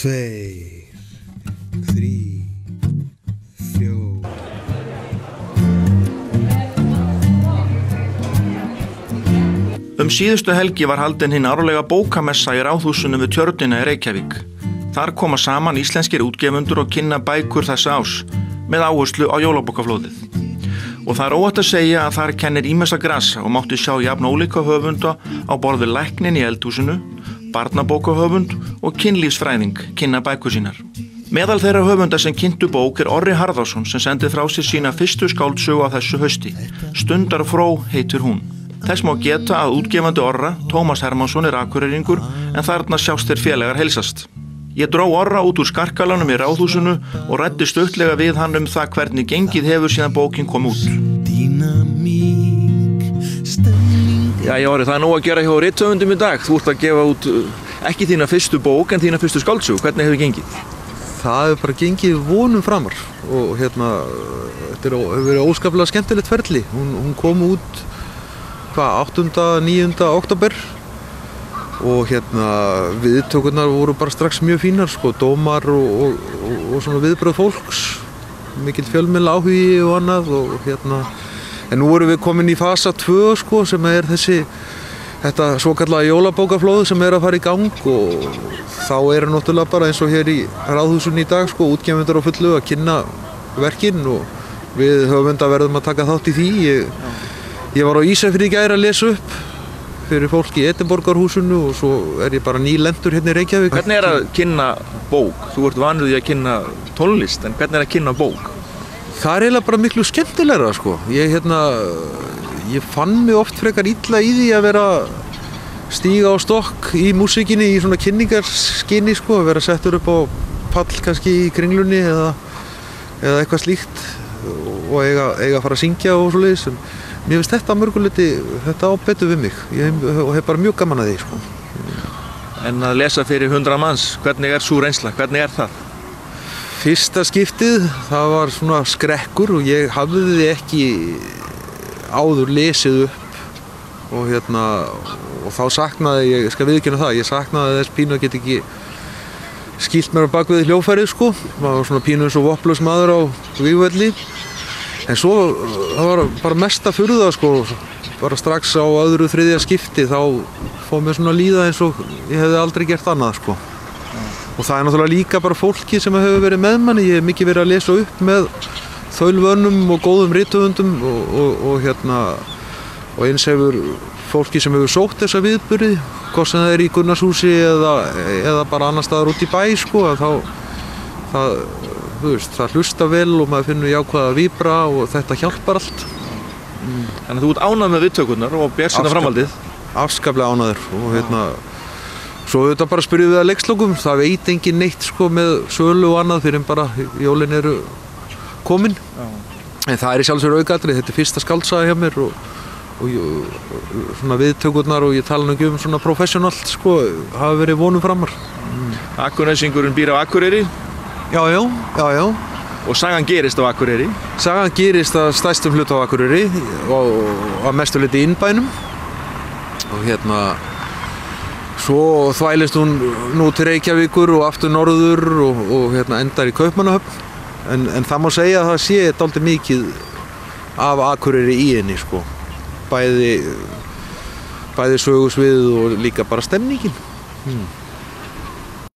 2, 3, 4. Síðustu helgi var haldin hinn árlega bókamessa í Ráðhúsinu við Tjörnina í Reykjavík. Þar koma saman íslenskir útgefundur og kynna bækur þessa árs með áherslu á jólabókaflóðið. Og það óhætt að segja að þar kennir ýmissa grasa og mátti sjá jafn ólíka höfunda á borð við læknin í eldhúsinu, barnabókahöfund og kynlífsfræðing kynna bækur sínar. Meðal þeirra höfunda sem kynntu bók Orri Harðarsson sem sendi frá sér sína fyrstu skáldsögu á þessu hausti. Stundarfró heitir hún. Þess má geta að útgefandi Orra, Tómas Hermannsson, akureyringur en þarna sjást þeir félagar heilsast. Ég dró Orra út úr skarkalanum í Ráðhúsinu og ræddi stuttlega við hann það hvernig gengið hefur síðan bókin kom út. Jæja Orri, það nóg að gera hjá rithöfundum í dag. Þú ert að gefa út ekki þína fyrstu bók en þína fyrstu skáldsögu. Hvernig hefur gengið? Það hefur bara gengið vonum framar og þetta hefur verið óskaplega skemmtilegt ferli. Hún kom út 8. 9. október og viðtökurnar voru bara strax mjög fínar, dómar og svona viðbrögð fólks, mikill fjölmiðla áhugi og annað og en nú erum við komin í fasa 2 sem þetta svokallaða jólabókaflóð sem að fara í gang og þá náttúrulega bara eins og hér í Ráðhúsinu í dag útgefendur á fullu að kynna verkin og við höfundar verðum að taka þátt í því. Ég var á Ísafirði í gær að lesa upp fyrir fólk í Edinborgarhúsinu og svo ég bara nýlendur hérna í Reykjavík. Hvernig að kynna bók? Þú ert vanur því að kynna tónlist, en hvernig að kynna bók? Það eiginlega bara miklu skemmtilegra, Ég fann mig oft frekar illa í því að vera stíga á stokk í músíkinni í svona kynningarskyni, að vera settur upp á pall kannski í Kringlunni eða eitthvað slíkt og eiga að fara að syngja og svoleiðis. Mér finnst þetta mörguleiti, þetta á betur við mig og hef bara mjög gaman að því. En að lesa fyrir 100 manns, hvernig svo reynsla? Hvernig það? Fyrsta skiptið, það var svona skrekkur og ég hafði þið ekki áður lesið upp og þá saknaði ég skal viðurkenna það, ég saknaði þess pínu að geta ekki skýlt mér á bakvið hljóðfærið. Það var svona pínu eins og vopnlaus maður á vígvelli. En svo það var bara mesta furða bara strax á öðru 3. skipti þá fór mér svona líða eins og ég hefði aldrei gert annað Og það náttúrulega líka bara fólki sem hefur verið með manni. Ég hef mikið verið að lesa upp með þaulvönnum og góðum rithöfundum og eins hefur fólki sem hefur sótt þessa viðburði, hvort sem það í Gunnarshúsi eða bara annar staðar út í bæ það hlusta vel og maður finnur jákvæða víbra og þetta hjálpar allt. Þannig að þú ert ánægður með viðtökurnar og bjartsýnn á framhaldið? Afskaplega ánægður og svo auðvitað bara spyrjum við að leikslokum. Það veit engin neitt með sölu og annað fyrir en bara jólin eru komin. En það í sjálfsögur aukaatriði, þetta fyrsta skáldsaga hjá mér og svona viðtökurnar og ég tala nú ekki svona professionalt hafa verið vonum framar. Akurneysingurinn býr á Akureyri? Já. Og sagan gerist á Akureyri? Sagan gerist að stærstum hluta á Akureyri og að mestu hluti í innbænum og svo þvælist hún nú til Reykjavíkur og aftur norður og endar í Kaupmannahöfn en það má segja að það sé dálítið mikið af Akureyri í henni bæði sögusvið og líka bara stemningin.